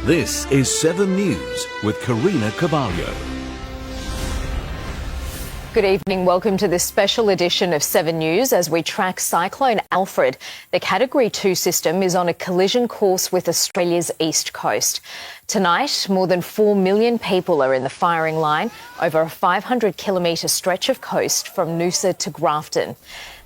This is 7 News with Karina Carvalho. Good evening. Welcome to this special edition of 7 News as we track cyclone Alfred. The Category 2 system is on a collision course with Australia's east coast. Tonight, more than 4 million people are in the firing line over a 500-kilometre stretch of coast from Noosa to Grafton.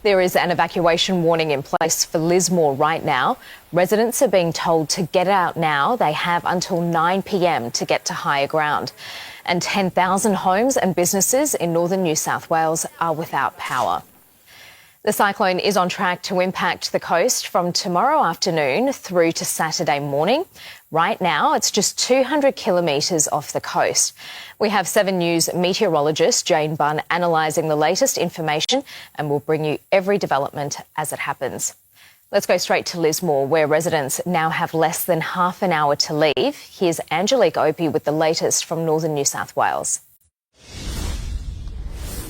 There is an evacuation warning in place for Lismore right now. Residents are being told to get out now. They have until 9 p.m. to get to higher ground. And 10,000 homes and businesses in northern New South Wales are without power. The cyclone is on track to impact the coast from tomorrow afternoon through to Saturday morning. Right now, it's just 200 kilometres off the coast. We have 7 News meteorologist Jane Bunn analysing the latest information, and we'll bring you every development as it happens. Let's go straight to Lismore, where residents now have less than half an hour to leave. Here's Angelique Opie with the latest from northern New South Wales.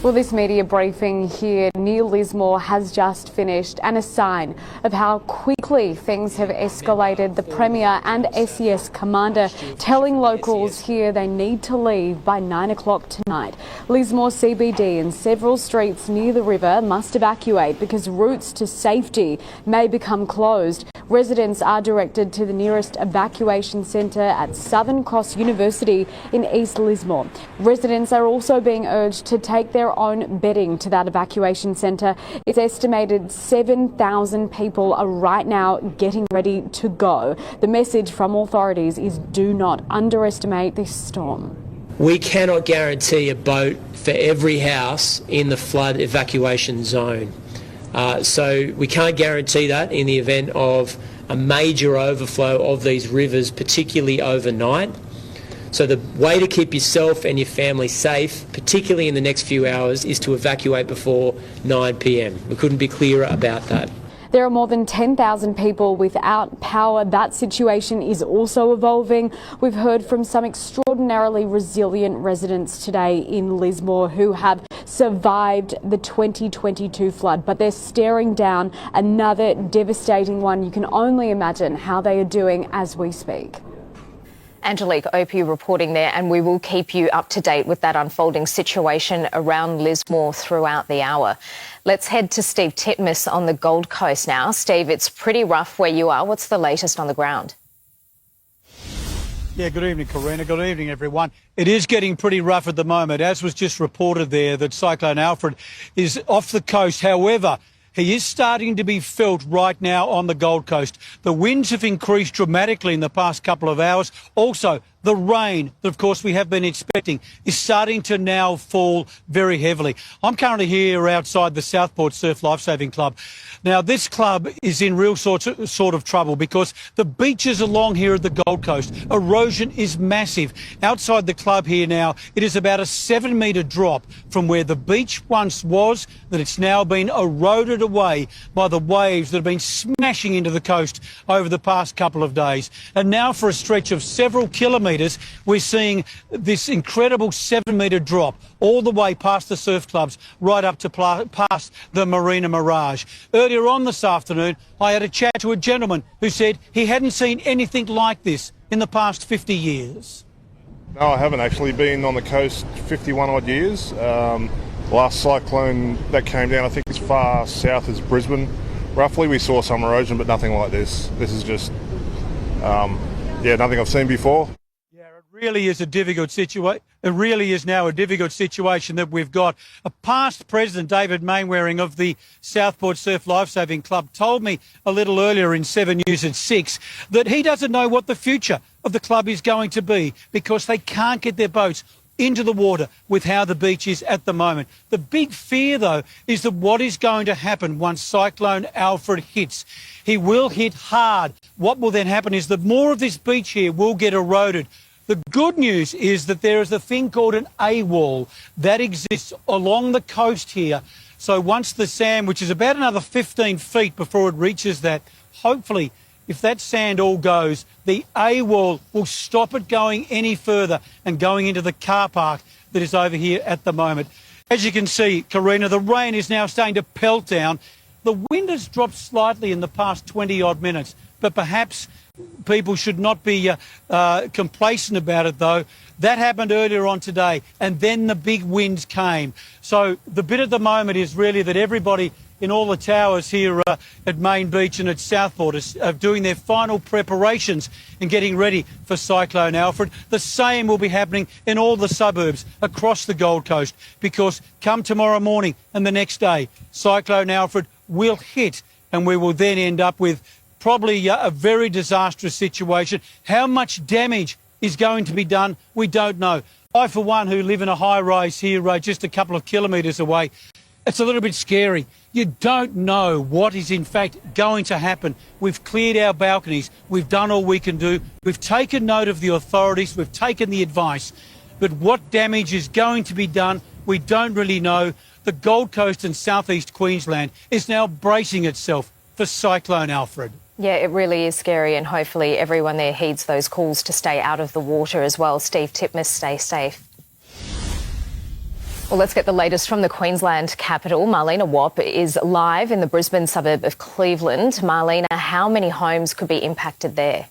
Well, this media briefing here near Lismore has just finished, and a sign of how quickly things have escalated. The Premier and SES Commander telling locals here they need to leave by 9 o'clock tonight. Lismore CBD and several streets near the river must evacuate because routes to safety may become closed. Residents are directed to the nearest evacuation centre at Southern Cross University in East Lismore. Residents are also being urged to take their own bedding to that evacuation centre. It's estimated 7,000 people are right now getting ready to go. The message from authorities is do not underestimate this storm. We cannot guarantee a boat for every house in the flood evacuation zone. So we can't guarantee that in the event of a major overflow of these rivers, particularly overnight. So the way to keep yourself and your family safe, particularly in the next few hours, is to evacuate before 9 p.m. We couldn't be clearer about that. There are more than 10,000 people without power. That situation is also evolving. We've heard from some extraordinarily resilient residents today in Lismore who have survived the 2022 flood, but they're staring down another devastating one. You can only imagine how they are doing as we speak. Angelique Opie reporting there, and we will keep you up to date with that unfolding situation around Lismore throughout the hour. Let's head to Steve Titmus on the Gold Coast now. Steve, it's pretty rough where you are. What's the latest on the ground? Yeah, good evening, Karina. Good evening, everyone. It is getting pretty rough at the moment, as was just reported there, that Cyclone Alfred is off the coast. However, he is starting to be felt right now on the Gold Coast. The winds have increased dramatically in the past couple of hours. Also, the rain that, of course, we have been expecting is starting to now fall very heavily. I'm currently here outside the Southport Surf Lifesaving Club. Now, this club is in real sort of trouble because the beaches along here at the Gold Coast, erosion is massive. Outside the club here now, it is about a 7-metre drop from where the beach once was, that it's now been eroded away by the waves that have been smashing into the coast over the past couple of days. And now for a stretch of several kilometres, we're seeing this incredible 7-metre drop all the way past the surf clubs, right up to past the Marina Mirage. Earlier on this afternoon, I had a chat to a gentleman who said he hadn't seen anything like this in the past 50 years. No, I haven't actually been on the coast 51 odd years. Last cyclone that came down, I think, as far south as Brisbane. Roughly, we saw some erosion, but nothing like this. This is just, nothing I've seen before. Really is a difficult situation. It really is now a difficult situation that we've got. A past president, David Mainwaring of the Southport Surf Lifesaving Club, told me a little earlier in 7 News at 6 that he doesn't know what the future of the club is going to be because they can't get their boats into the water with how the beach is at the moment. The big fear, though, is that what is going to happen once Cyclone Alfred hits. He will hit hard. What will then happen is that more of this beach here will get eroded. The good news is that there is a thing called an A-wall that exists along the coast here. So once the sand, which is about another 15 feet before it reaches that, hopefully, if that sand all goes, the A-wall will stop it going any further and going into the car park that is over here at the moment. As you can see, Karina, the rain is now starting to pelt down. The wind has dropped slightly in the past 20-odd minutes, but perhaps People should not be complacent about it, though. That happened earlier on today, and then the big winds came. So the bit at the moment is really that everybody in all the towers here at Main Beach and at Southport are doing their final preparations and getting ready for Cyclone Alfred. The same will be happening in all the suburbs across the Gold Coast, because come tomorrow morning and the next day, Cyclone Alfred will hit, and we will then end up with probably a very disastrous situation. How much damage is going to be done, we don't know. I, for one, who live in a high-rise here just a couple of kilometres away, it's a little bit scary. You don't know what is in fact going to happen. We've cleared our balconies. We've done all we can do. We've taken note of the authorities. We've taken the advice. But what damage is going to be done, we don't really know. The Gold Coast and southeast Queensland is now bracing itself for Cyclone Alfred. Yeah, it really is scary, and hopefully everyone there heeds those calls to stay out of the water as well. Steve Titmus, stay safe. Well, let's get the latest from the Queensland capital. Marlena Wapp is live in the Brisbane suburb of Cleveland. Marlena, how many homes could be impacted there?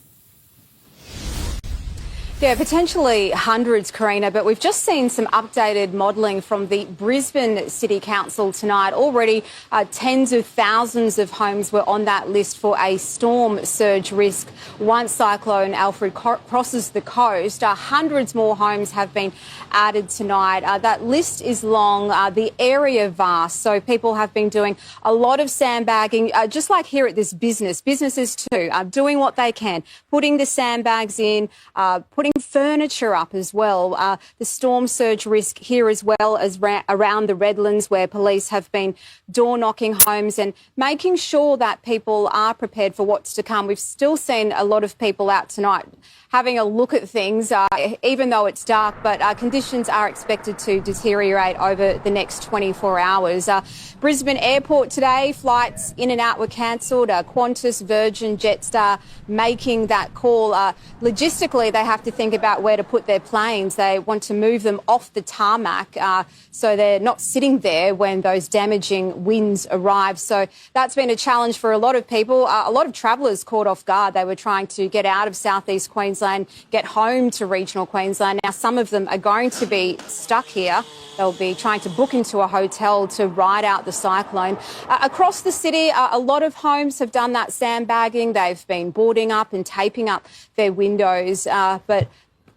Yeah, potentially hundreds, Karina, but we've just seen some updated modelling from the Brisbane City Council tonight. Already tens of thousands of homes were on that list for a storm surge risk once Cyclone Alfred crosses the coast. Hundreds more homes have been added tonight. That list is long, the area vast, so people have been doing a lot of sandbagging, just like here at this businesses too, doing what they can, putting the sandbags in, putting furniture up as well. The storm surge risk here as well as around the Redlands, where police have been door knocking homes and making sure that people are prepared for what's to come. We've still seen a lot of people out tonight having a look at things, even though it's dark, but conditions are expected to deteriorate over the next 24 hours. Brisbane Airport today, flights in and out were cancelled. Qantas, Virgin, Jetstar making that call. Logistically, they have to think about where to put their planes. They want to move them off the tarmac so they're not sitting there when those damaging winds arrive. So that's been a challenge for a lot of people. A lot of travellers caught off guard. They were trying to get out of southeast Queensland, get home to regional Queensland. Now, some of them are going to be stuck here. They'll be trying to book into a hotel to ride out the cyclone. Across the city, a lot of homes have done that sandbagging. They've been boarding up and taping up their windows, but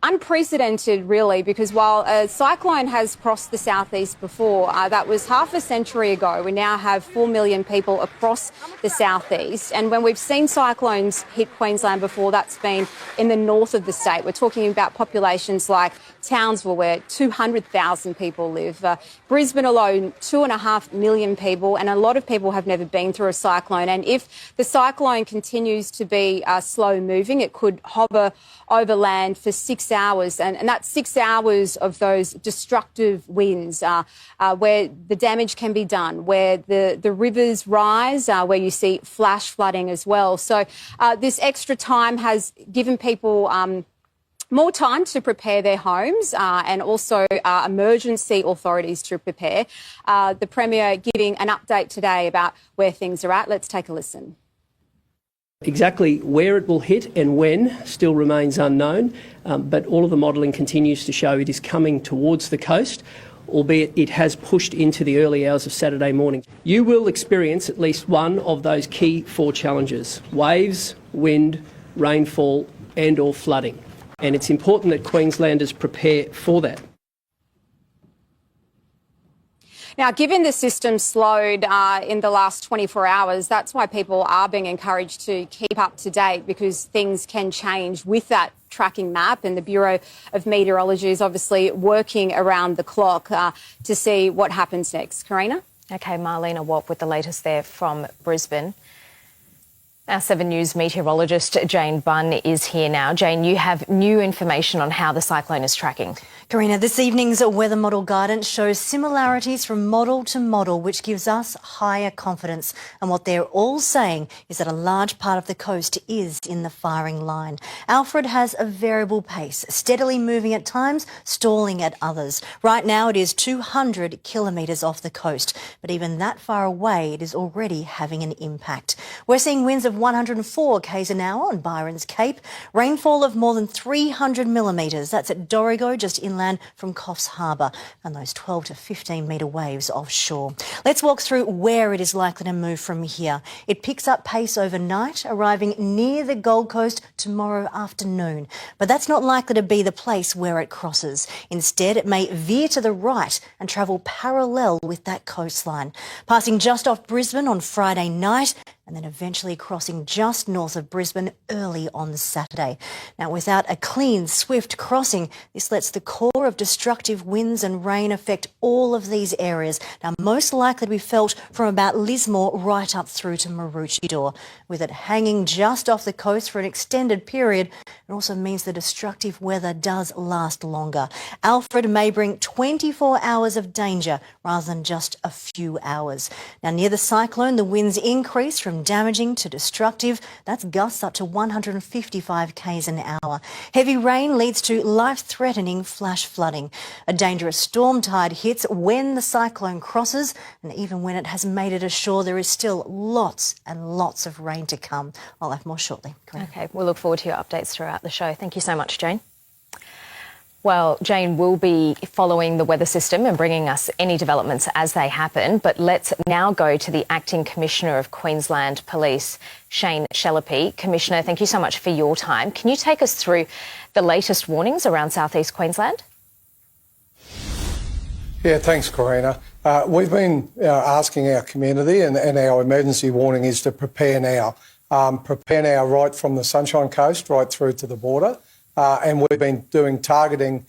unprecedented, really, because while a cyclone has crossed the southeast before, that was half a century ago. We now have 4 million people across the southeast. And when we've seen cyclones hit Queensland before, that's been in the north of the state. We're talking about populations like Townsville, where 200,000 people live. Brisbane alone, 2.5 million people, and a lot of people have never been through a cyclone. And if the cyclone continues to be slow moving, it could hover over land for 6 hours. And that's 6 hours of those destructive winds where the damage can be done, where the rivers rise, where you see flash flooding as well. So this extra time has given people more time to prepare their homes and also emergency authorities to prepare. The Premier giving an update today about where things are at. Let's take a listen. Exactly where it will hit and when still remains unknown, but all of the modelling continues to show it is coming towards the coast, albeit it has pushed into the early hours of Saturday morning. You will experience at least one of those key 4 challenges: waves, wind, rainfall and or flooding. And it's important that Queenslanders prepare for that. Now, given the system slowed in the last 24 hours, that's why people are being encouraged to keep up to date, because things can change with that tracking map, and the Bureau of Meteorology is obviously working around the clock to see what happens next. Karina? OK, Marlena Wapp with the latest there from Brisbane. Our 7 News meteorologist Jane Bunn is here now. Jane, you have new information on how the cyclone is tracking. Karina, this evening's weather model guidance shows similarities from model to model, which gives us higher confidence. And what they're all saying is that a large part of the coast is in the firing line. Alfred has a variable pace, steadily moving at times, stalling at others. Right now it is 200 kilometres off the coast, but even that far away it is already having an impact. We're seeing winds of of 104 k's an hour on Byron's Cape. Rainfall of more than 300 millimetres. That's at Dorrigo, just inland from Coffs Harbour, and those 12 to 15 metre waves offshore. Let's walk through where it is likely to move from here. It picks up pace overnight, arriving near the Gold Coast tomorrow afternoon. But that's not likely to be the place where it crosses. Instead, it may veer to the right and travel parallel with that coastline, passing just off Brisbane on Friday night and then eventually crossing just north of Brisbane early on Saturday. Now, without a clean, swift crossing, this lets the core of destructive winds and rain affect all of these areas. Now, most likely to be felt from about Lismore right up through to Maroochydore. With it hanging just off the coast for an extended period, it also means the destructive weather does last longer. Alfred may bring 24 hours of danger rather than just a few hours. Now, near the cyclone, the winds increase from damaging to destructive. That's gusts up to 155 k's an hour. Heavy rain leads to life-threatening flash flooding. A dangerous storm tide hits when the cyclone crosses, and even when it has made it ashore, there is still lots and lots of rain to come. I'll have more shortly. Okay, we'll look forward to your updates throughout the show. Thank you so much, Jane. Well, Jane will be following the weather system and bringing us any developments as they happen. But let's now go to the Acting Commissioner of Queensland Police, Shane Shelappy. Commissioner, thank you so much for your time. Can you take us through the latest warnings around southeast Queensland? Yeah, thanks, Karina. We've been asking our community, and our emergency warning is to prepare now. Prepare now right from the Sunshine Coast right through to the border. And we've been doing targeting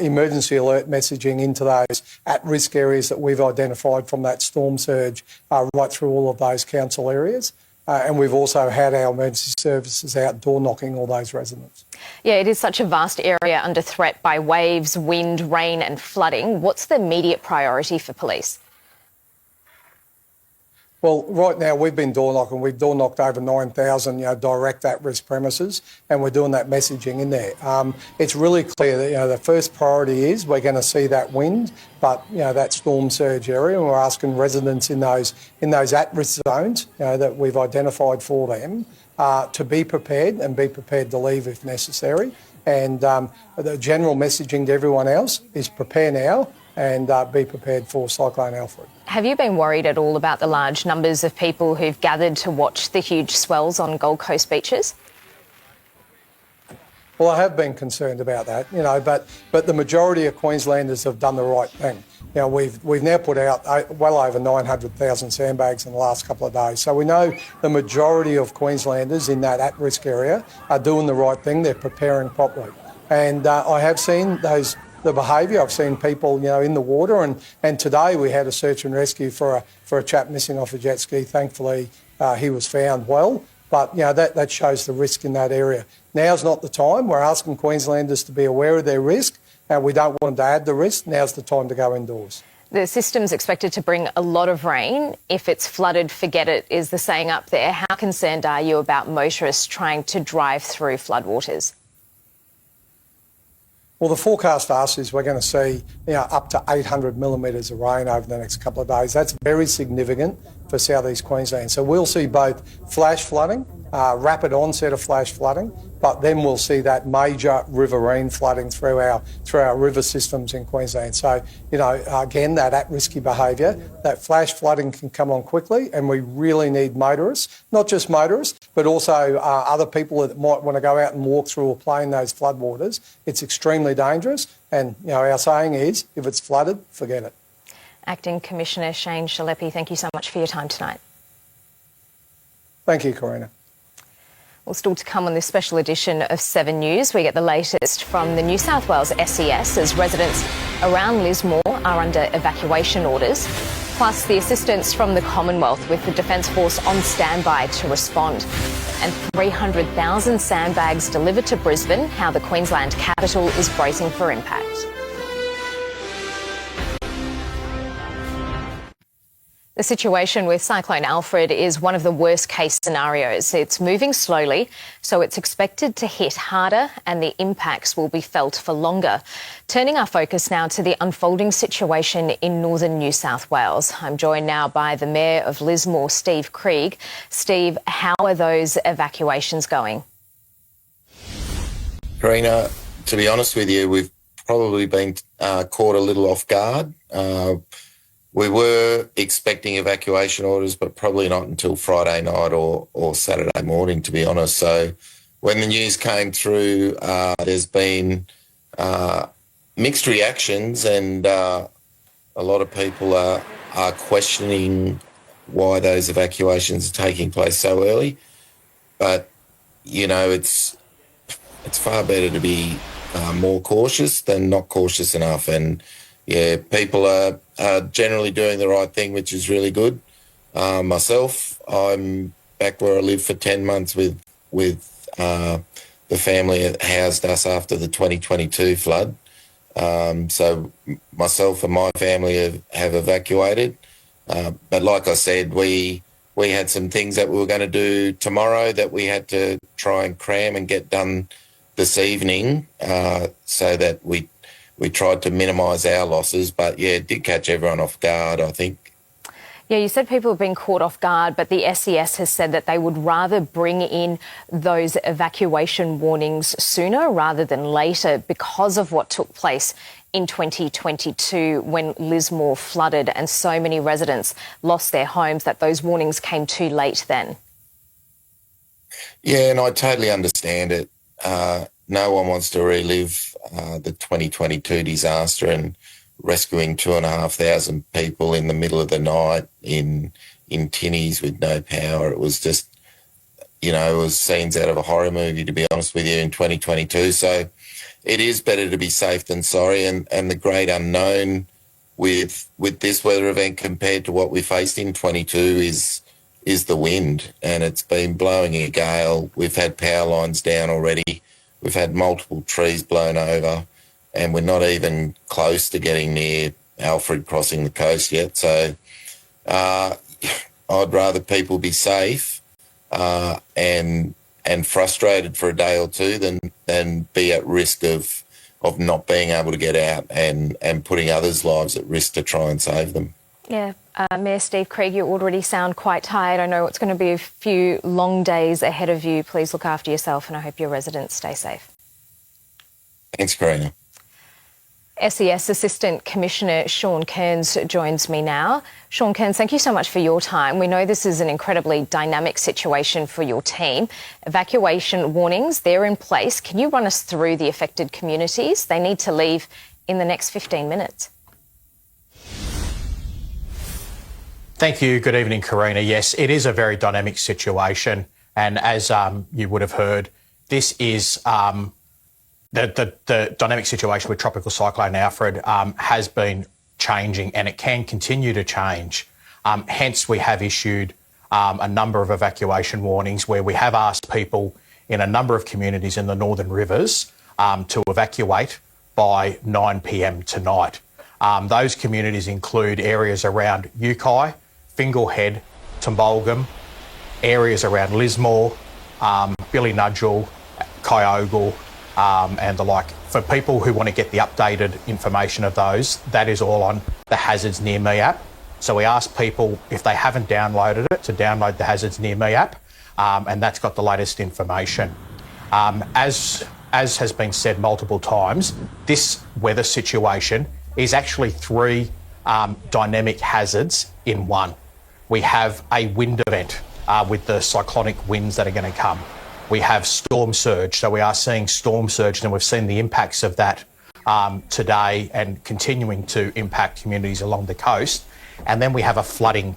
emergency alert messaging into those at-risk areas that we've identified from that storm surge right through all of those council areas. And we've also had our emergency services out door knocking all those residents. Yeah, it is such a vast area under threat by waves, wind, rain and flooding. What's the immediate priority for police? Well, right now we've been door knocking. We've door knocked over 9,000, direct at-risk premises, and we're doing that messaging in there. It's really clear that the first priority is we're going to see that wind, but that storm surge area, and we're asking residents in those at-risk zones that we've identified for them to be prepared and be prepared to leave if necessary. And the general messaging to everyone else is prepare now and be prepared for Cyclone Alfred. Have you been worried at all about the large numbers of people who've gathered to watch the huge swells on Gold Coast beaches? Well, I have been concerned about that, but the majority of Queenslanders have done the right thing. We've now put out well over 900,000 sandbags in the last couple of days. So we know the majority of Queenslanders in that at-risk area are doing the right thing. They're preparing properly. And I have seen the behaviour. I've seen people, in the water, and today we had a search and rescue for a chap missing off a jet ski. Thankfully, he was found well, but that shows the risk in that area. Now's not the time. We're asking Queenslanders to be aware of their risk, and we don't want them to add the risk. Now's the time to go indoors. The system's expected to bring a lot of rain. If it's flooded, forget it, is the saying up there. How concerned are you about motorists trying to drive through floodwaters? Well, the forecast for us is we're going to see up to 800 millimetres of rain over the next couple of days. That's very significant for southeast Queensland. So we'll see both flash flooding, rapid onset of flash flooding, but then we'll see that major riverine flooding through our river systems in Queensland. So, again, that at-risky behaviour, that flash flooding can come on quickly, and we really need motorists, not just motorists, but also other people that might want to go out and walk through or play in those floodwaters. It's extremely dangerous, and our saying is, if it's flooded, forget it. Acting Commissioner Shane Shelappy, thank you so much for your time tonight. Thank you, Karina. Well, still to come on this special edition of 7 News, we get the latest from the New South Wales SES as residents around Lismore are under evacuation orders, plus the assistance from the Commonwealth with the Defence Force on standby to respond. And 300,000 sandbags delivered to Brisbane, how the Queensland capital is bracing for impact. The situation with Cyclone Alfred is one of the worst case scenarios. It's moving slowly, so it's expected to hit harder and the impacts will be felt for longer. Turning our focus now to the unfolding situation in northern New South Wales. I'm joined now by the Mayor of Lismore, Steve Krieg. Steve, how are those evacuations going? Karina, to be honest with you, we've probably been caught a little off guard. We were expecting evacuation orders, but probably not until Friday night or Saturday morning, to be honest. So when the news came through, there's been mixed reactions, and a lot of people are questioning why those evacuations are taking place so early. But, you know, it's far better to be more cautious than not cautious enough. And yeah, people are generally doing the right thing, which is really good. Myself, I'm back where I lived for 10 months with the family that housed us after the 2022 flood. So myself and my family have evacuated. But like I said, we had some things that we were going to do tomorrow that we had to try and cram and get done this evening, so that we tried to minimise our losses. But yeah, it did catch everyone off guard, I think. Yeah, you said people have been caught off guard, but the SES has said that they would rather bring in those evacuation warnings sooner rather than later because of what took place in 2022 when Lismore flooded and so many residents lost their homes, that those warnings came too late then. Yeah, and I totally understand it. No one wants to relive the 2022 disaster and rescuing 2,500 people in the middle of the night in tinnies with no power. It was just, you know, it was scenes out of a horror movie, to be honest with you, in 2022. So it is better to be safe than sorry. And the great unknown with this weather event compared to what we faced in 22 is the wind, and it's been blowing a gale. We've had power lines down already. We've had multiple trees blown over, and we're not even close to getting near Alfred crossing the coast yet. So I'd rather people be safe and frustrated for a day or two than be at risk of not being able to get out and putting others' lives at risk to try and save them. Yeah, Mayor Steve Krieg, you already sound quite tired. I know it's going to be a few long days ahead of you. Please look after yourself, and I hope your residents stay safe. Thanks, Karina. SES Assistant Commissioner Sean Kearns joins me now. Sean Kearns, thank you so much for your time. We know this is an incredibly dynamic situation for your team. Evacuation warnings, they're in place. Can you run us through the affected communities? They need to leave in the next 15 minutes. Thank you. Good evening, Karina. Yes, it is a very dynamic situation. And as you would have heard, this is the dynamic situation with Tropical Cyclone Alfred has been changing, and it can continue to change. Hence, we have issued a number of evacuation warnings where we have asked people in a number of communities in the Northern Rivers to evacuate by 9 p.m. tonight. Those communities include areas around Yukai, Finglehead, Tumbolgum, areas around Lismore, Billinudgel, Kyogle, and the like. For people who want to get the updated information of those, that is all on the Hazards Near Me app. So we ask people, if they haven't downloaded it, to download the Hazards Near Me app, and that's got the latest information. As has been said multiple times, this weather situation is actually three dynamic hazards in one. We have a wind event with the cyclonic winds that are going to come. We have storm surge, so we are seeing storm surge, and we've seen the impacts of that today and continuing to impact communities along the coast. And then we have a flooding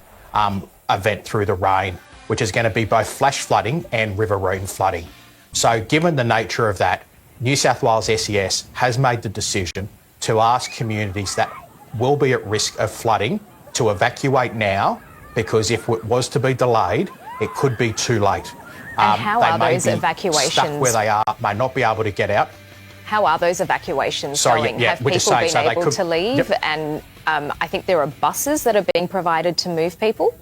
event through the rain, which is going to be both flash flooding and riverine flooding. So given the nature of that, New South Wales SES has made the decision to ask communities that will be at risk of flooding to evacuate now, because if it was to be delayed, it could be too late. And how are those evacuations? Stuck where they are, may not be able to get out. How are those evacuations going? Yeah, have people been able to leave? Yep. And I think there are buses that are being provided to move people.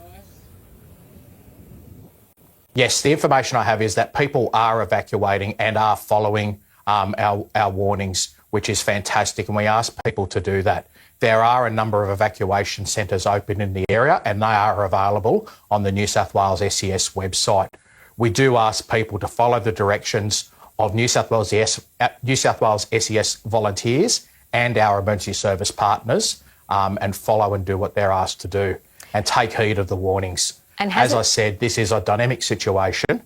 Yes, the information I have is that people are evacuating and are following our warnings, which is fantastic, and we ask people to do that. There are a number of evacuation centres open in the area, and they are available on the New South Wales SES website. We do ask people to follow the directions of New South Wales SES volunteers and our emergency service partners, and follow and do what they're asked to do, and take heed of the warnings. And as I said, this is a dynamic situation.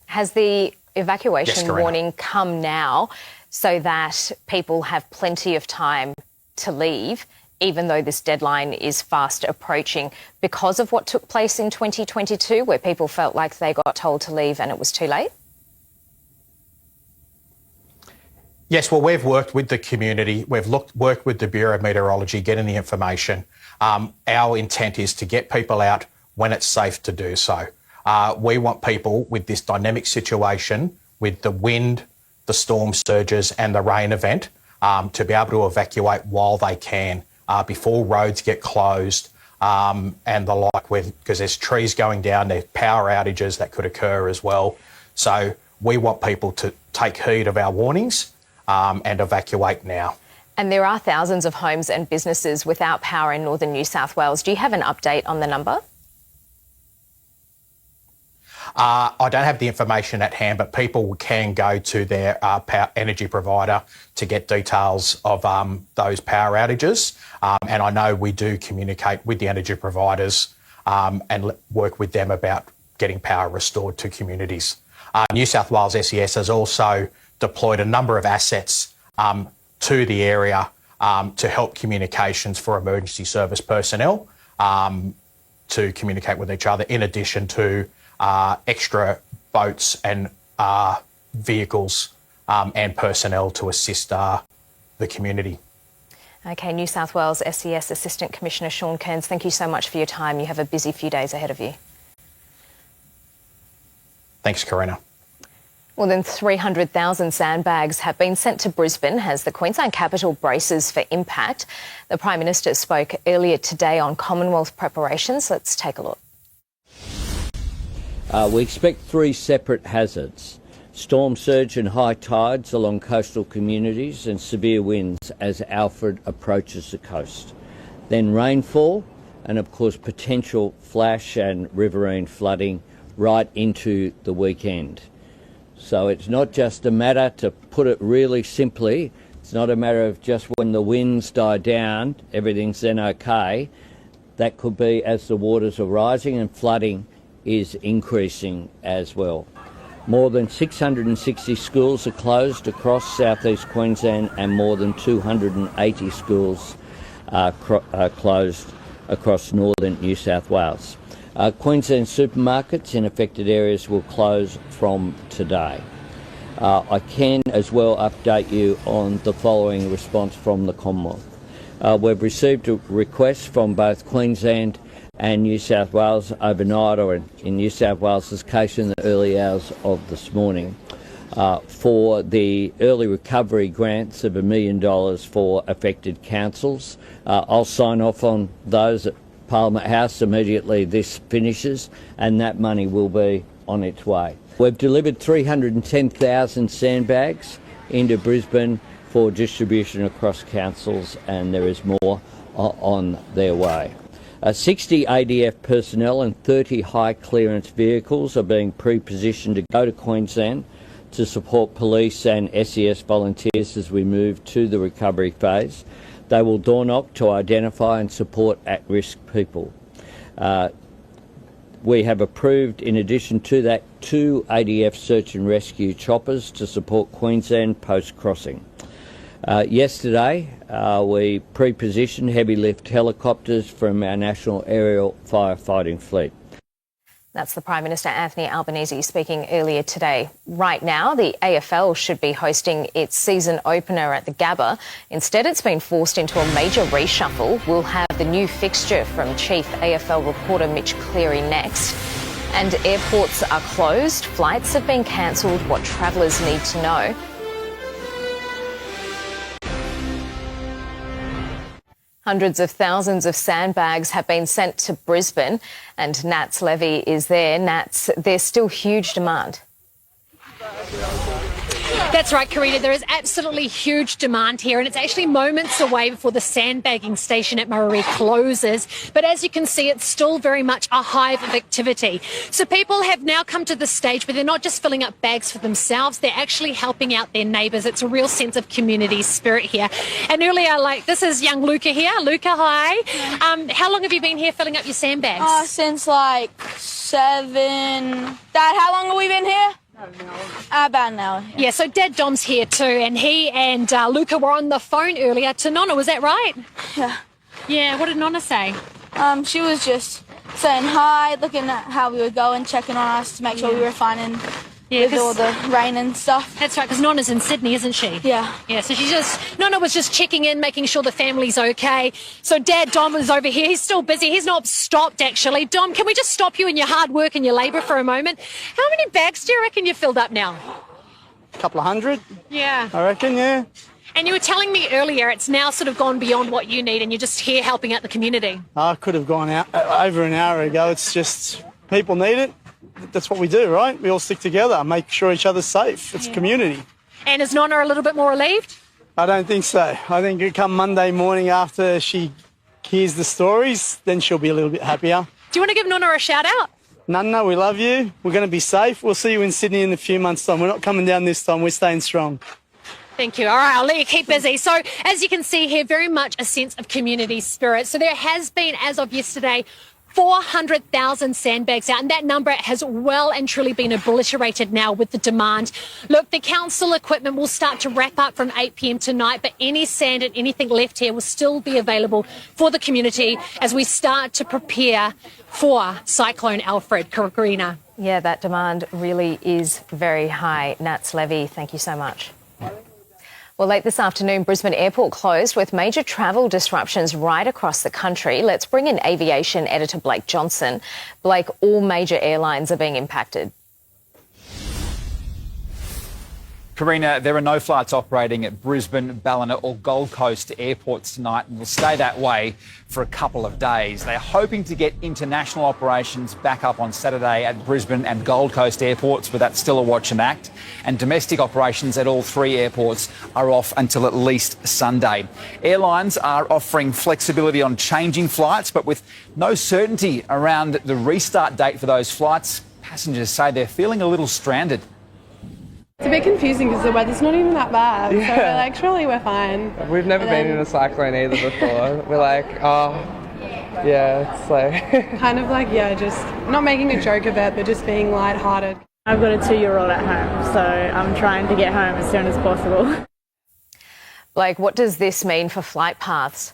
Has the evacuation Karina. warning come now so that people have plenty of time to leave, even though this deadline is fast approaching, because of what took place in 2022, where people felt like they got told to leave and it was too late? Yes, well, we've worked with the community. We've worked with the Bureau of Meteorology, getting the information. Our intent is to get people out when it's safe to do so. We want people with this dynamic situation, with the wind, the storm surges and the rain event, to be able to evacuate while they can, before roads get closed and the like, because there's trees going down, there's power outages that could occur as well. So we want people to take heed of our warnings and evacuate now. And there are thousands of homes and businesses without power in northern New South Wales. Do you have an update on the number? I don't have the information at hand, but people can go to their power energy provider to get details of those power outages. And I know we do communicate with the energy providers and work with them about getting power restored to communities. New South Wales SES has also deployed a number of assets to the area to help communications for emergency service personnel to communicate with each other, in addition to extra boats and vehicles and personnel to assist the community. OK, New South Wales SES Assistant Commissioner Sean Kearns, thank you so much for your time. You have a busy few days ahead of you. Thanks, Karina. More than 300,000 sandbags have been sent to Brisbane as the Queensland capital braces for impact. The Prime Minister spoke earlier today on Commonwealth preparations. Let's take a look. We expect three separate hazards: storm surge and high tides along coastal communities and severe winds as Alfred approaches the coast. Then rainfall and, of course, potential flash and riverine flooding right into the weekend. So it's not just a matter, to put it really simply, it's not a matter of just when the winds die down, everything's then okay. That could be as the waters are rising and flooding is increasing as well. More than 660 schools are closed across southeast Queensland, and more than 280 schools are closed across northern New South Wales. Queensland supermarkets in affected areas will close from today. I can as well update you on the following response from the Commonwealth. We've received a request from both Queensland and New South Wales overnight, or in New South Wales' case in the early hours of this morning, for the early recovery grants of $1 million for affected councils. I'll sign off on those at Parliament House immediately this finishes, and that money will be on its way. We've delivered 310,000 sandbags into Brisbane for distribution across councils, and there is more on their way. 60 ADF personnel and 30 high clearance vehicles are being pre-positioned to go to Queensland to support police and SES volunteers as we move to the recovery phase. They will door knock to identify and support at-risk people. We have approved, in addition to that, 2 ADF search and rescue choppers to support Queensland post-crossing. Yesterday, we pre-positioned heavy lift helicopters from our National Aerial Firefighting Fleet. That's the Prime Minister Anthony Albanese speaking earlier today. Right now, the AFL should be hosting its season opener at the Gabba. Instead, it's been forced into a major reshuffle. We'll have the new fixture from Chief AFL reporter Mitch Cleary next. And airports are closed, flights have been cancelled, what travellers need to know. Hundreds of thousands of sandbags have been sent to Brisbane, and Nats Levy is there. Nats, there's still huge demand. That's right, Karina. There is absolutely huge demand here, and it's actually moments away before the sandbagging station at Murray closes. But as you can see, it's still very much a hive of activity. So people have now come to the stage where they're not just filling up bags for themselves, they're actually helping out their neighbours. It's a real sense of community spirit here. And earlier, this is young Luca here. Luca, hi. How long have you been here filling up your sandbags? Since 7. Dad, how long have we been here? About an hour. Yeah, so Dad Dom's here too, and he and Luca were on the phone earlier to Nonna, was that right? Yeah. Yeah, what did Nonna say? She was just saying hi, looking at how we were going, checking on us to make sure we were fine and with all the rain and stuff. That's right, because Nonna's in Sydney, isn't she? Yeah. Yeah, so Nonna was just checking in, making sure the family's okay. So Dad Dom is over here. He's still busy. He's not stopped, actually. Dom, can we just stop you in your hard work and your labour for a moment? How many bags do you reckon you've filled up now? A couple of hundred. Yeah. I reckon, yeah. And you were telling me earlier it's now sort of gone beyond what you need and you're just here helping out the community. I could have gone out over an hour ago. It's just people need it. That's what we do, right? We all stick together, make sure each other's safe. It's community. And is Nonna a little bit more relieved? I don't think so. I think it come Monday morning after she hears the stories, then she'll be a little bit happier. Do you want to give Nonna a shout out? Nonna, we love you. We're going to be safe. We'll see you in Sydney in a few months' time. We're not coming down this time. We're staying strong. Thank you. All right, I'll let you keep busy. So as you can see here, very much a sense of community spirit. So there has been, as of yesterday, 400,000 sandbags out, and that number has well and truly been obliterated now with the demand. Look, the council equipment will start to wrap up from 8 p.m. tonight, but any sand and anything left here will still be available for the community as we start to prepare for Cyclone Alfred. Karina. Yeah, that demand really is very high. Nats Levy, thank you so much. Well, late this afternoon, Brisbane Airport closed with major travel disruptions right across the country. Let's bring in aviation editor Blake Johnson. Blake, all major airlines are being impacted. Karina, there are no flights operating at Brisbane, Ballina or Gold Coast airports tonight and will stay that way for a couple of days. They're hoping to get international operations back up on Saturday at Brisbane and Gold Coast airports, but that's still a watch and act. And domestic operations at all three airports are off until at least Sunday. Airlines are offering flexibility on changing flights, but with no certainty around the restart date for those flights, passengers say they're feeling a little stranded. It's a bit confusing because the weather's not even that bad. Yeah. So we're like, surely we're fine. We've never been in a cyclone either before. We're like, oh, yeah, it's like... kind of like, yeah, just not making a joke of it, but just being lighthearted. I've got a 2-year-old at home, so I'm trying to get home as soon as possible. Blake, what does this mean for flight paths?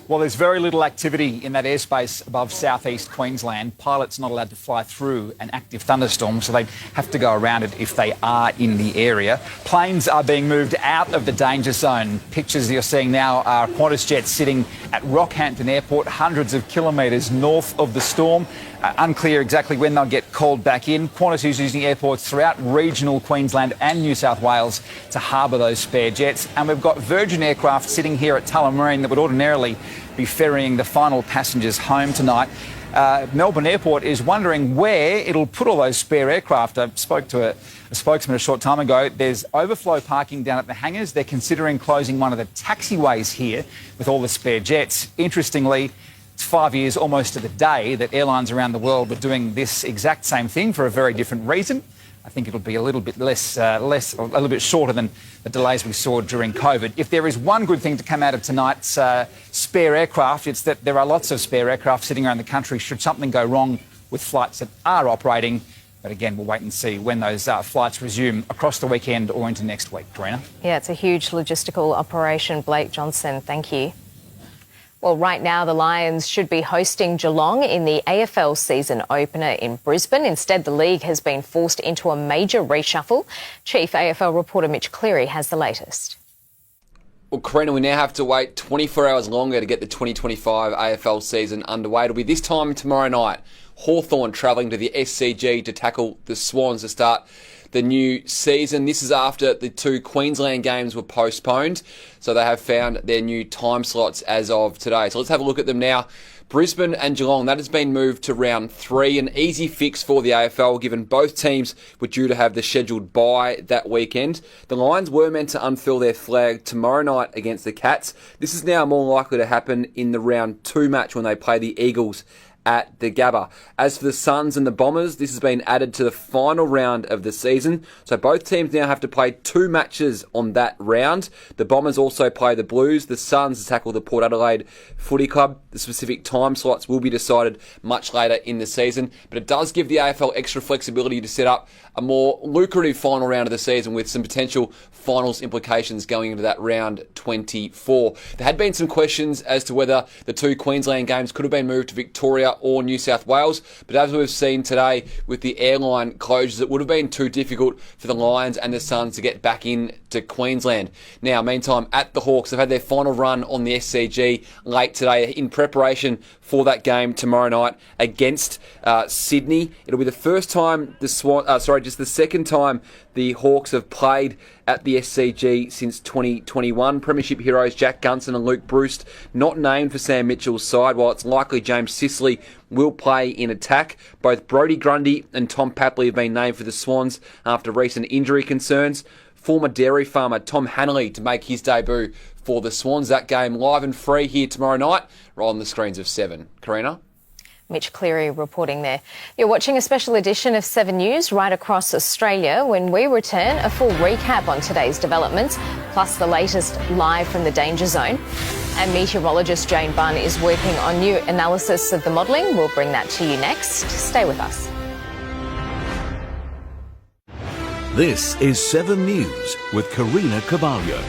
Well, there's very little activity in that airspace above southeast Queensland. Pilots not allowed to fly through an active thunderstorm, so they have to go around it if they are in the area. Planes are being moved out of the danger zone. Pictures you're seeing now are Qantas jets sitting at Rockhampton Airport, hundreds of kilometres north of the storm. Unclear exactly when they'll get called back in. Qantas is using airports throughout regional Queensland and New South Wales to harbour those spare jets. And we've got Virgin aircraft sitting here at Tullamarine that would ordinarily be ferrying the final passengers home tonight. Melbourne Airport is wondering where it'll put all those spare aircraft. I spoke to a spokesman a short time ago. There's overflow parking down at the hangars. They're considering closing one of the taxiways here with all the spare jets. Interestingly, it's 5 years almost to the day that airlines around the world were doing this exact same thing for a very different reason. I think it'll be a little bit a little bit shorter than the delays we saw during COVID. If there is one good thing to come out of tonight's spare aircraft, it's that there are lots of spare aircraft sitting around the country should something go wrong with flights that are operating. But again, we'll wait and see when those flights resume across the weekend or into next week. Karina? Yeah, it's a huge logistical operation. Blake Johnson, thank you. Well, right now, the Lions should be hosting Geelong in the AFL season opener in Brisbane. Instead, the league has been forced into a major reshuffle. Chief AFL reporter Mitch Cleary has the latest. Well, Karina, we now have to wait 24 hours longer to get the 2025 AFL season underway. It'll be this time tomorrow night. Hawthorn travelling to the SCG to tackle the Swans to start the new season. This is after the 2 Queensland games were postponed, so they have found their new time slots as of today. So let's have a look at them now. Brisbane and Geelong, that has been moved to round 3, an easy fix for the AFL given both teams were due to have the scheduled bye that weekend. The Lions were meant to unfurl their flag tomorrow night against the Cats. This is now more likely to happen in the round 2 match when they play the Eagles at the Gabba. As for the Suns and the Bombers, this has been added to the final round of the season. So both teams now have to play 2 matches on that round. The Bombers also play the Blues. The Suns tackle the Port Adelaide Footy Club. The specific time slots will be decided much later in the season. But it does give the AFL extra flexibility to set up a more lucrative final round of the season with some potential finals implications going into that round 24. There had been some questions as to whether the 2 Queensland games could have been moved to Victoria or New South Wales, but as we've seen today with the airline closures, it would have been too difficult for the Lions and the Suns to get back into Queensland. Now, meantime, at the Hawks, they've had their final run on the SCG late today in preparation for that game tomorrow night against Sydney. It'll be the first time the second time the Hawks have played at the SCG since 2021. Premiership heroes Jack Gunson and Luke Bruce not named for Sam Mitchell's side, while it's likely James Sicily will play in attack. Both Brodie Grundy and Tom Papley have been named for the Swans after recent injury concerns. Former dairy farmer Tom Hanley to make his debut for the Swans. That game live and free here tomorrow night, right on the screens of 7. Karina? Mitch Cleary reporting there. You're watching a special edition of 7 News right across Australia. When we return, a full recap on today's developments, plus the latest live from the danger zone. And meteorologist Jane Bunn is working on new analysis of the modelling. We'll bring that to you next. Stay with us. This is 7 News with Karina Carvalho.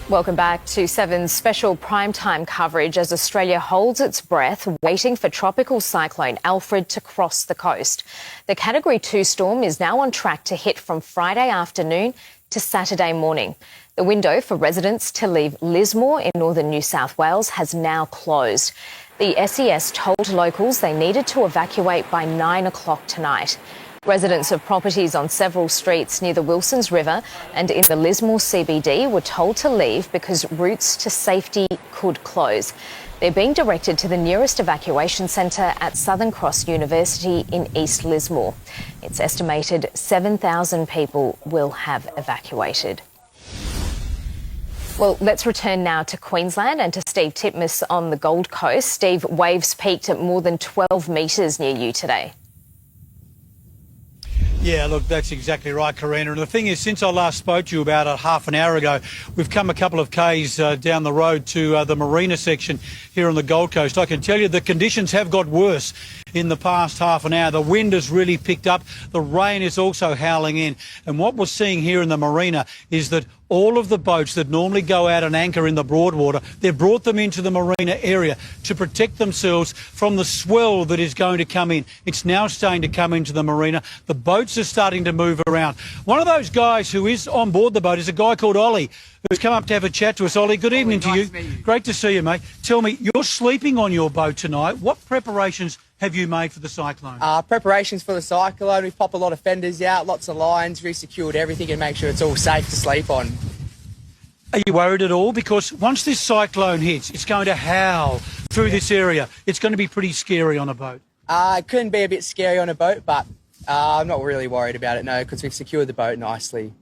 Welcome back to 7's special primetime coverage as Australia holds its breath, waiting for tropical cyclone Alfred to cross the coast. The Category 2 storm is now on track to hit from Friday afternoon to Saturday morning. The window for residents to leave Lismore in northern New South Wales has now closed. The SES told locals they needed to evacuate by 9 o'clock tonight. Residents of properties on several streets near the Wilsons River and in the Lismore CBD were told to leave because routes to safety could close. They're being directed to the nearest evacuation centre at Southern Cross University in East Lismore. It's estimated 7,000 people will have evacuated. Well, let's return now to Queensland and to Steve Titmus on the Gold Coast. Steve, waves peaked at more than 12 metres near you today. Yeah, look, that's exactly right, Karina. And the thing is, since I last spoke to you about half an hour ago, we've come a couple of k's down the road to the marina section here on the Gold Coast. I can tell you the conditions have got worse in the past half an hour. The wind has really picked up. The rain is also howling in. And what we're seeing here in the marina is that all of the boats that normally go out and anchor in the Broadwater, they've brought them into the marina area to protect themselves from the swell that is going to come in. It's now starting to come into the marina. The boats are starting to move around. One of those guys who is on board the boat is a guy called Ollie, who's come up to have a chat to us. Ollie, good evening to you. Great to see you, mate. Tell me, you're sleeping on your boat tonight. What preparations have you made for the cyclone? Preparations for the cyclone. We've popped a lot of fenders out, lots of lines, resecured everything and make sure it's all safe to sleep on. Are you worried at all? Because once this cyclone hits, it's going to howl through this area. It's going to be pretty scary on a boat. It couldn't be a bit scary on a boat, but I'm not really worried about it, no, because we've secured the boat nicely.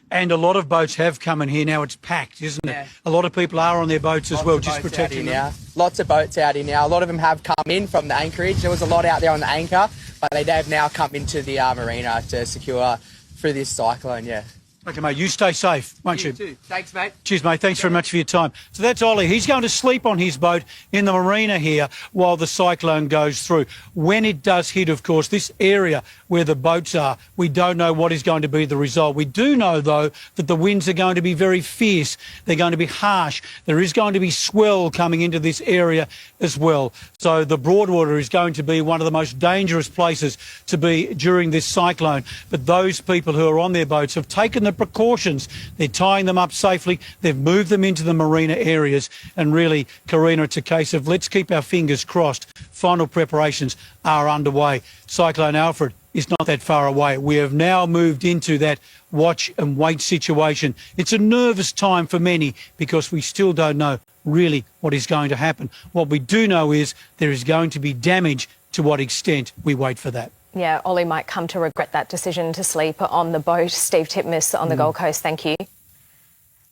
And a lot of boats have come in here. Now it's packed, isn't it? A lot of people are on their boats as well, just protecting them. Lots of boats out here now. A lot of them have come in from the anchorage. There was a lot out there on the anchor, but they have now come into the marina to secure through this cyclone, yeah. Okay, mate, you stay safe, won't you? You too. Thanks, mate. Cheers, mate. Thanks very much for your time. So that's Ollie. He's going to sleep on his boat in the marina here while the cyclone goes through. When it does hit, of course, this area where the boats are, we don't know what is going to be the result. We do know, though, that the winds are going to be very fierce. They're going to be harsh. There is going to be swell coming into this area as well. So the Broadwater is going to be one of the most dangerous places to be during this cyclone. But those people who are on their boats have taken the precautions. They're tying them up safely. They've moved them into the marina areas. And really, Karina, it's a case of let's keep our fingers crossed. Final preparations are underway. Cyclone Alfred is not that far away. We have now moved into that watch and wait situation. It's a nervous time for many because we still don't know really what is going to happen. What we do know is there is going to be damage. To what extent, we wait for that. Yeah, Ollie might come to regret that decision to sleep on the boat. Steve Titmus on the Gold Coast, thank you.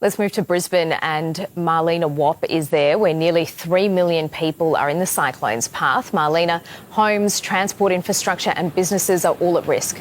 Let's move to Brisbane, and Marlena Wapp is there, where nearly 3 million people are in the cyclone's path. Marlena, homes, transport infrastructure and businesses are all at risk.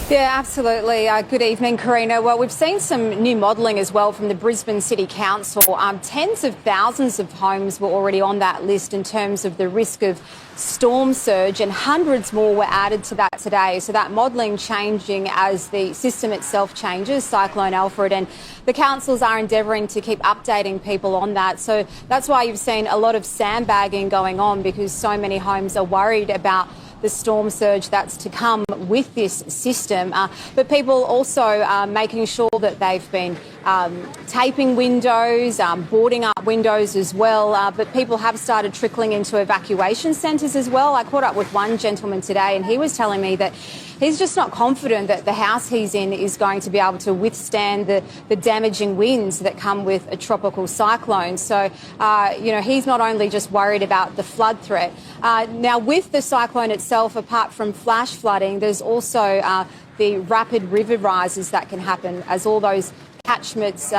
Yeah, absolutely. Good evening, Karina. Well, we've seen some new modelling as well from the Brisbane City Council. Tens of thousands of homes were already on that list in terms of the risk of storm surge, and hundreds more were added to that today. So that modelling changing as the system itself changes, Cyclone Alfred, and the councils are endeavouring to keep updating people on that. So that's why you've seen a lot of sandbagging going on, because so many homes are worried about the storm surge that's to come with this system. But people also making sure that they've been taping windows, boarding up windows as well. But people have started trickling into evacuation centres as well. I caught up with one gentleman today and he was telling me that he's just not confident that the house he's in is going to be able to withstand the damaging winds that come with a tropical cyclone. So, he's not only just worried about the flood threat. Now, with the cyclone itself, apart from flash flooding, there's also the rapid river rises that can happen as all those catchments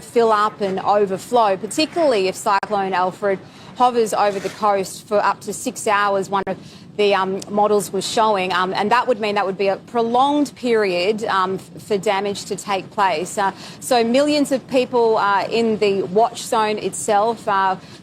fill up and overflow, particularly if Cyclone Alfred hovers over the coast for up to 6 hours, one of the models was showing, and that would mean that would be a prolonged period for damage to take place. So millions of people in the watch zone itself.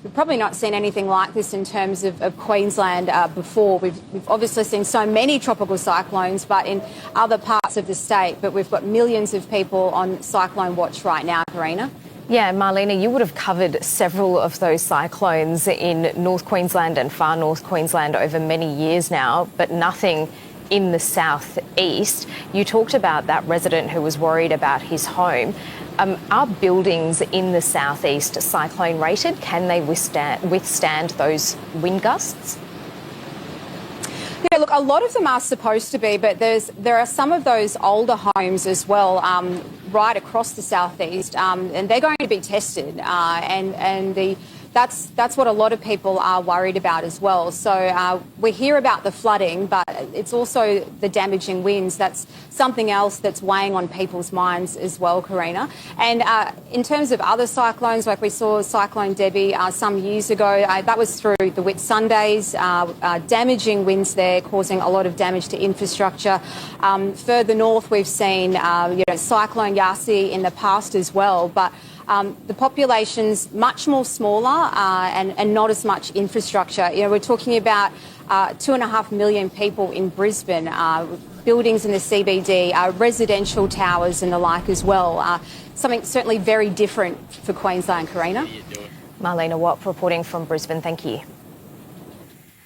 We've probably not seen anything like this in terms of Queensland before. We've obviously seen so many tropical cyclones, but in other parts of the state. But we've got millions of people on cyclone watch right now, Karina. Yeah, Marlena, you would have covered several of those cyclones in North Queensland and far North Queensland over many years now, but nothing in the southeast. You talked about that resident who was worried about his home. Are buildings in the southeast cyclone rated? Can they withstand those wind gusts? Yeah, look, a lot of them are supposed to be, but there are some of those older homes as well, right across the southeast, and they're going to be tested, that's what a lot of people are worried about as well. So we hear about the flooding, but it's also the damaging winds. That's something else that's weighing on people's minds as well, Karina. And in terms of other cyclones, like we saw Cyclone Debbie some years ago, that was through the Whitsundays, damaging winds there, causing a lot of damage to infrastructure. Further north, we've seen Cyclone Yasi in the past as well, but the population's much more smaller and not as much infrastructure. We're talking about 2.5 million people in Brisbane, buildings in the CBD, residential towers and the like as well. Something certainly very different for Queensland, Karina. Marlena Watt reporting from Brisbane, thank you.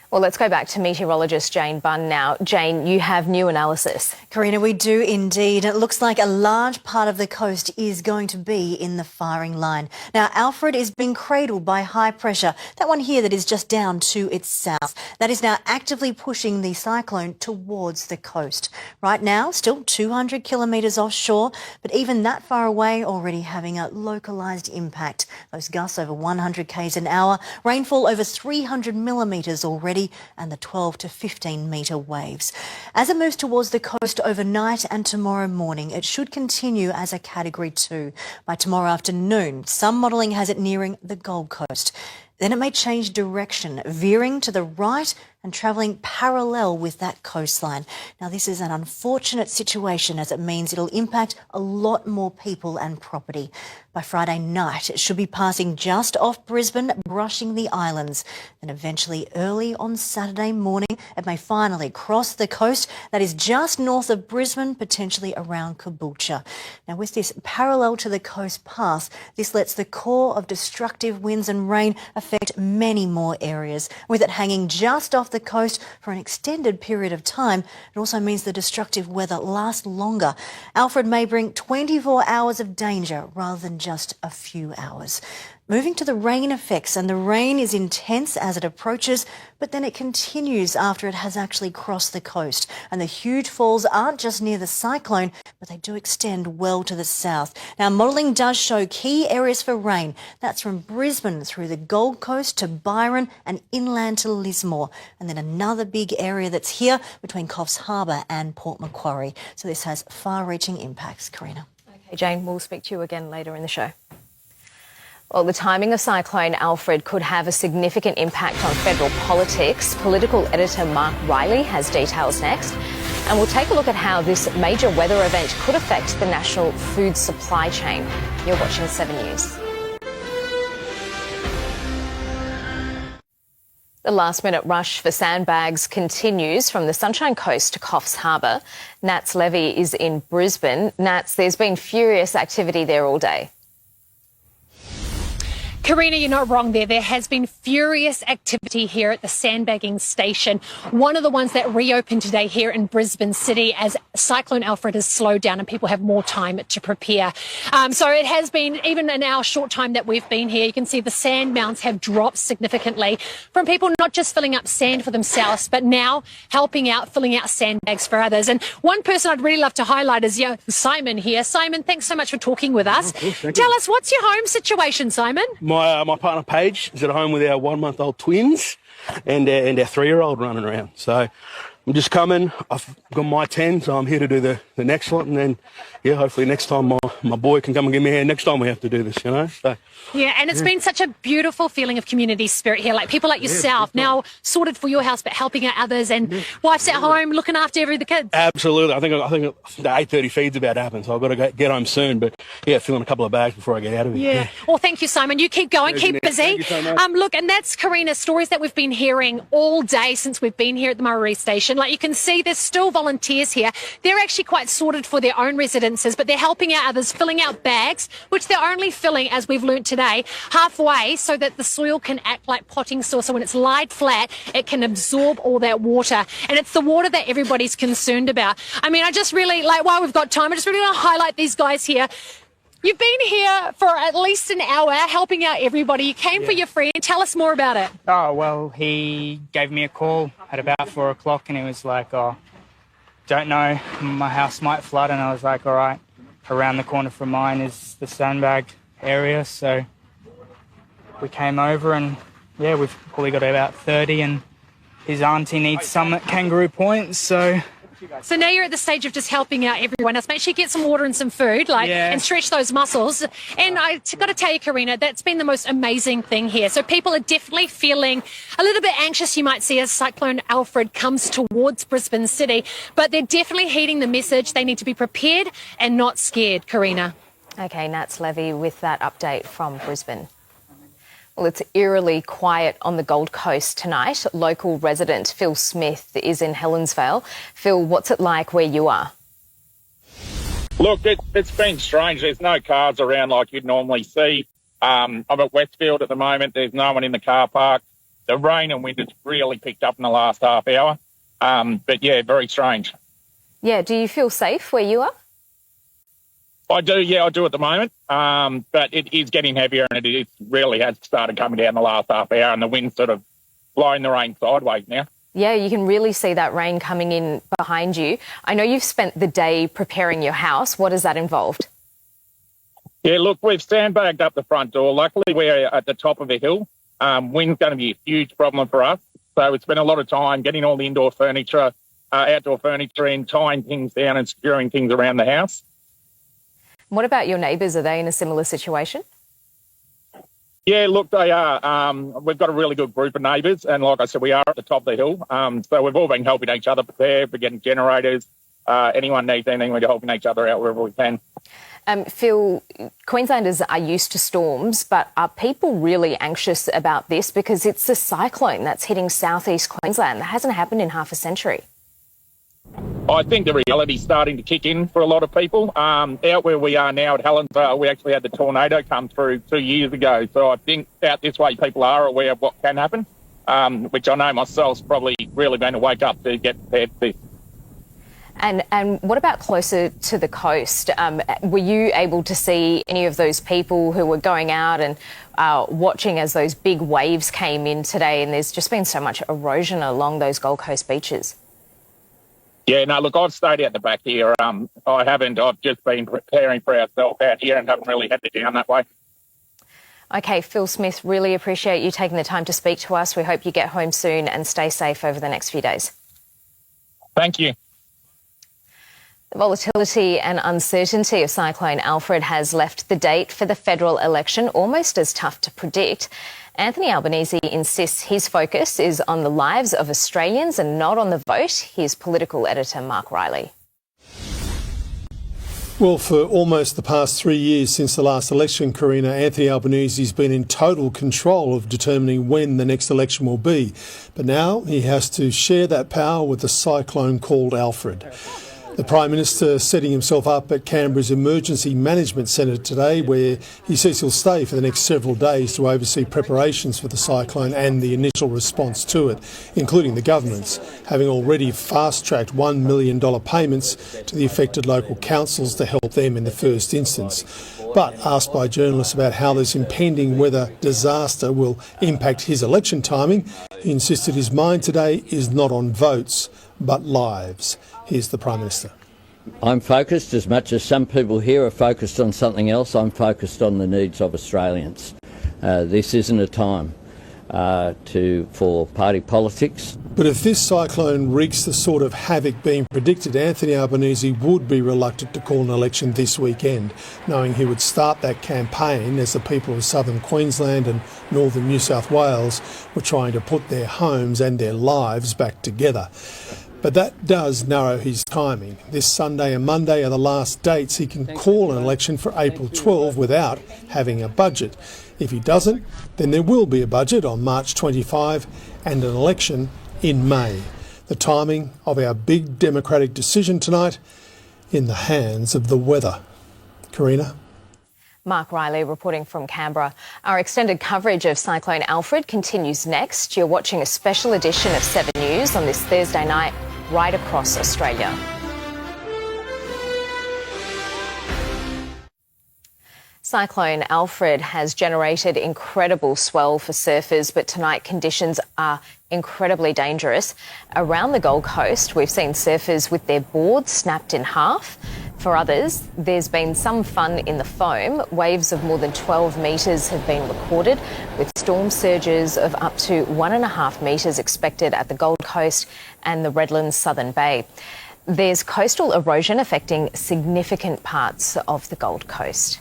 Well, let's go back to meteorologist Jane Bunn now. Jane, you have new analysis. Karina, we do indeed. It looks like a large part of the coast is going to be in the firing line. Now, Alfred is being cradled by high pressure, that one here that is just down to its south. That is now actively pushing the cyclone towards the coast. Right now, still 200 kilometres offshore, but even that far away already having a localised impact. Those gusts over 100 k's an hour, rainfall over 300 millimetres already, and the 12 to 15 metre waves. As it moves towards the coast overnight and tomorrow morning, it should continue as a Category 2. By tomorrow afternoon, some modelling has it nearing the Gold Coast. Then it may change direction, veering to the right and travelling parallel with that coastline. Now, this is an unfortunate situation as it means it'll impact a lot more people and property. By Friday night, it should be passing just off Brisbane, brushing the islands. Then eventually early on Saturday morning, it may finally cross the coast that is just north of Brisbane, potentially around Caboolture. Now, with this parallel to the coast path, this lets the core of destructive winds and rain affect many more areas, with it hanging just off the the coast for an extended period of time. It also means the destructive weather lasts longer. Alfred may bring 24 hours of danger rather than just a few hours. Moving to the rain effects, and the rain is intense as it approaches, but then it continues after it has actually crossed the coast. And the huge falls aren't just near the cyclone, but they do extend well to the south. Now, modelling does show key areas for rain. That's from Brisbane through the Gold Coast to Byron and inland to Lismore. And then another big area that's here between Coffs Harbour and Port Macquarie. So this has far-reaching impacts. Karina. Okay, Jane, we'll speak to you again later in the show. Well, the timing of Cyclone Alfred could have a significant impact on federal politics. Political editor Mark Riley has details next. And we'll take a look at how this major weather event could affect the national food supply chain. You're watching 7 News. The last-minute rush for sandbags continues from the Sunshine Coast to Coffs Harbour. Nats Levy is in Brisbane. Nats, there's been furious activity there all day. Karina, you're not wrong there. There has been furious activity here at the sandbagging station. One of the ones that reopened today here in Brisbane City as Cyclone Alfred has slowed down and people have more time to prepare. So it has been, even in our short time that we've been here, you can see the sand mounds have dropped significantly from people not just filling up sand for themselves, but now helping out, filling out sandbags for others. And one person I'd really love to highlight is Simon here. Simon, thanks so much for talking with us. Tell us, what's your home situation, Simon? My partner Paige is at home with our 1-month-old twins and our 3-year-old running around. So I'm just coming. I've got my 10, so I'm here to do the next lot, and then hopefully next time my boy can come and give me a hand next time we have to do this, So yeah, and it's been such a beautiful feeling of community spirit here, like people like yourself now sorted for your house but helping out others, and wife's at home looking after the kids. Absolutely. I think the 8:30 feed's about to happen, so I've got to get home soon, but filling a couple of bags before I get out of here. Yeah. Well, thank you, Simon. You keep going, keep busy. Thank you so much. Look, and that's Karina, stories that we've been hearing all day since we've been here at the Murray Station. Like you can see, there's still volunteers here. They're actually quite sorted for their own residences, but they're helping out others, filling out bags, which they're only filling, as we've learnt today, halfway so that the soil can act like potting soil. So when it's laid flat, it can absorb all that water. And it's the water that everybody's concerned about. I mean, I just really, while we've got time, I just really want to highlight these guys here. You've been here for at least an hour helping out everybody. You came for your friend. Tell us more about it. Oh, well, he gave me a call at about 4 o'clock and he was like, don't know, my house might flood. And I was like, all right, around the corner from mine is the sandbag area. So we came over and, we've probably got about 30 and his auntie needs some at Kangaroo Point, so now you're at the stage of just helping out everyone else. Make sure you get some water and some food, and stretch those muscles. And I got to tell you, Karina, that's been the most amazing thing here. So people are definitely feeling a little bit anxious, you might see, as Cyclone Alfred comes towards Brisbane City. But they're definitely heeding the message. They need to be prepared and not scared, Karina. Okay, Nats Levy with that update from Brisbane. Well, it's eerily quiet on the Gold Coast tonight. Local resident Phil Smith is in Helensvale. Phil, what's it like where you are? Look, it's been strange. There's no cars around like you'd normally see. I'm at Westfield at the moment. There's no one in the car park. The rain and wind has really picked up in the last half hour. But very strange. Yeah, do you feel safe where you are? I do at the moment, but it is getting heavier and it really has started coming down the last half hour and the wind's sort of blowing the rain sideways now. Yeah, you can really see that rain coming in behind you. I know you've spent the day preparing your house. What has that involved? Yeah, look, we've sandbagged up the front door. Luckily, we're at the top of a hill. Wind's going to be a huge problem for us. So it's been a lot of time getting all the indoor furniture, outdoor furniture in, tying things down and securing things around the house. What about your neighbours? Are they in a similar situation? Yeah, look, they are. We've got a really good group of neighbours, and like I said, we are at the top of the hill. So we've all been helping each other prepare for getting generators. Anyone needs anything, we're helping each other out wherever we can. Phil, Queenslanders are used to storms, but are people really anxious about this? Because it's a cyclone that's hitting southeast Queensland. That hasn't happened in half a century. I think the reality's starting to kick in for a lot of people. Out where we are now at Helensvale, we actually had the tornado come through 2 years ago. So I think out this way people are aware of what can happen. which I know myself's probably really going to wake up to get prepared for this. And what about closer to the coast? Were you able to see any of those people who were going out and watching as those big waves came in today? And there's just been so much erosion along those Gold Coast beaches. Yeah, no, look, I've stayed out the back here. I haven't. I've just been preparing for ourselves out here and haven't really had to down that way. OK, Phil Smith, really appreciate you taking the time to speak to us. We hope you get home soon and stay safe over the next few days. Thank you. The volatility and uncertainty of Cyclone Alfred has left the date for the federal election almost as tough to predict. Anthony Albanese insists his focus is on the lives of Australians and not on the vote. Here's political editor Mark Riley. Well, for almost the past 3 years since the last election, Karina, Anthony Albanese's been in total control of determining when the next election will be. But now he has to share that power with the cyclone called Alfred. The Prime Minister setting himself up at Canberra's Emergency Management Centre today, where he says he'll stay for the next several days to oversee preparations for the cyclone and the initial response to it, including the government's, having already fast-tracked $1 million payments to the affected local councils to help them in the first instance. But asked by journalists about how this impending weather disaster will impact his election timing, he insisted his mind today is not on votes, but lives. Here's the Prime Minister. I'm focused, as much as some people here are focused on something else, I'm focused on the needs of Australians. This isn't a time for party politics. But if this cyclone wreaks the sort of havoc being predicted, Anthony Albanese would be reluctant to call an election this weekend, knowing he would start that campaign as the people of southern Queensland and northern New South Wales were trying to put their homes and their lives back together. But that does narrow his timing. This Sunday and Monday are the last dates he can call an election for April 12 without having a budget. If he doesn't, then there will be a budget on March 25 and an election in May. The timing of our big democratic decision tonight in the hands of the weather. Karina? Mark Riley reporting from Canberra. Our extended coverage of Cyclone Alfred continues next. You're watching a special edition of 7 News on this Thursday night right across Australia. Cyclone Alfred has generated incredible swell for surfers, but tonight conditions are incredibly dangerous. Around the Gold Coast, we've seen surfers with their boards snapped in half. For others, there's been some fun in the foam. Waves of more than 12 metres have been recorded, with storm surges of up to 1.5 metres expected at the Gold Coast and the Redlands Southern Bay. There's coastal erosion affecting significant parts of the Gold Coast.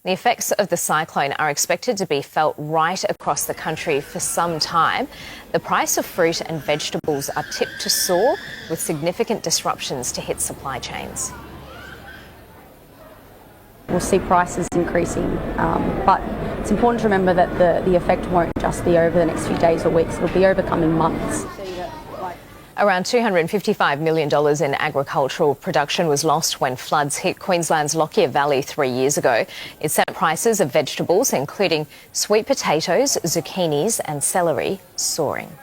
The effects of the cyclone are expected to be felt right across the country for some time. The price of fruit and vegetables are tipped to soar, with significant disruptions to hit supply chains. We'll see prices increasing, but it's important to remember that the effect won't just be over the next few days or weeks, it'll be over coming months. Around $255 million in agricultural production was lost when floods hit Queensland's Lockyer Valley 3 years ago. It sent prices of vegetables, including sweet potatoes, zucchinis and celery, soaring.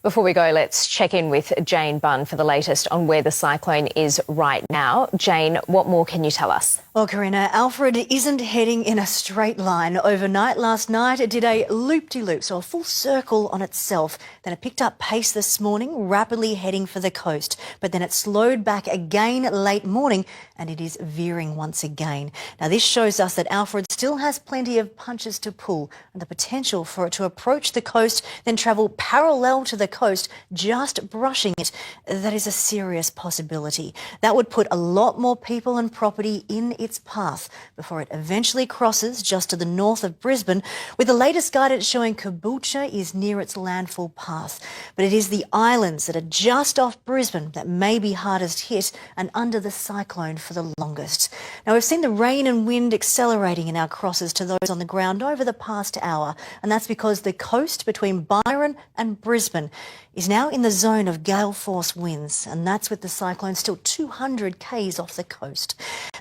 Before we go, let's check in with Jane Bunn for the latest on where the cyclone is right now. Jane, what more can you tell us? Well, Karina, Alfred isn't heading in a straight line. Overnight last night, it did a loop-de-loop, so a full circle on itself. Then it picked up pace this morning, rapidly heading for the coast. But then it slowed back again late morning, and it is veering once again. Now, this shows us that Alfred still has plenty of punches to pull, and the potential for it to approach the coast, then travel parallel to the coast, just brushing it, that is a serious possibility. That would put a lot more people and property in its path before it eventually crosses just to the north of Brisbane, with the latest guidance showing Caboolture is near its landfall path. But it is the islands that are just off Brisbane that may be hardest hit and under the cyclone for the longest. Now, we've seen the rain and wind accelerating in our crosses to those on the ground over the past hour, and that's because the coast between Byron and Brisbane is now in the zone of gale force winds, and that's with the cyclone still 200 k's off the coast.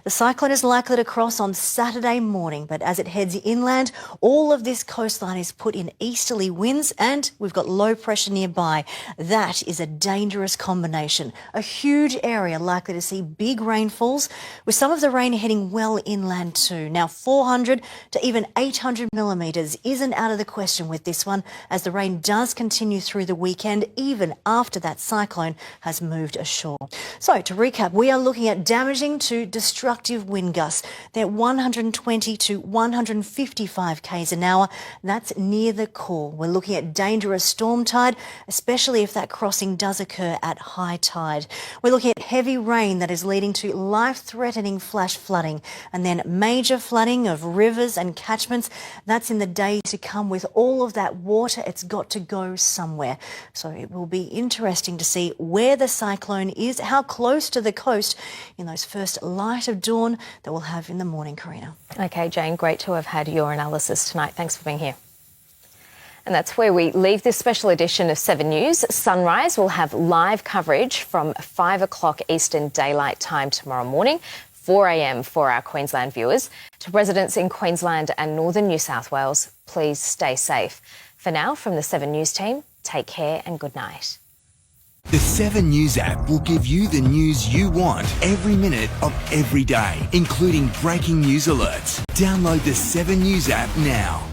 The cyclone is likely to cross on Saturday morning, but as it heads inland, all of this coastline is put in easterly winds and we've got low pressure nearby. That is a dangerous combination. A huge area likely to see big rainfalls, with some of the rain heading well inland too. Now 400 to even 800 millimetres isn't out of the question with this one, as the rain does continue through the weekend even after that cyclone has moved ashore. So to recap, we are looking at damaging to destructive wind gusts. They're 120 to 155 k's an hour. That's near the core. We're looking at dangerous storm tide, especially if that crossing does occur at high tide. We're looking at heavy rain that is leading to life-threatening flash flooding, and then major flooding of rivers and catchments. That's in the days to come. With all of that water, it's got to go somewhere. So it will be interesting to see where the cyclone is, how close to the coast in those first light of dawn that we'll have in the morning, Karina. OK, Jane, great to have had your analysis tonight. Thanks for being here. And that's where we leave this special edition of 7 News. Sunrise will have live coverage from 5 o'clock Eastern Daylight Time tomorrow morning, 4 a.m. for our Queensland viewers. To residents in Queensland and northern New South Wales, please stay safe. For now, from the 7 News team, take care and good night. The 7 News app will give you the news you want every minute of every day, including breaking news alerts. Download the 7 News app now.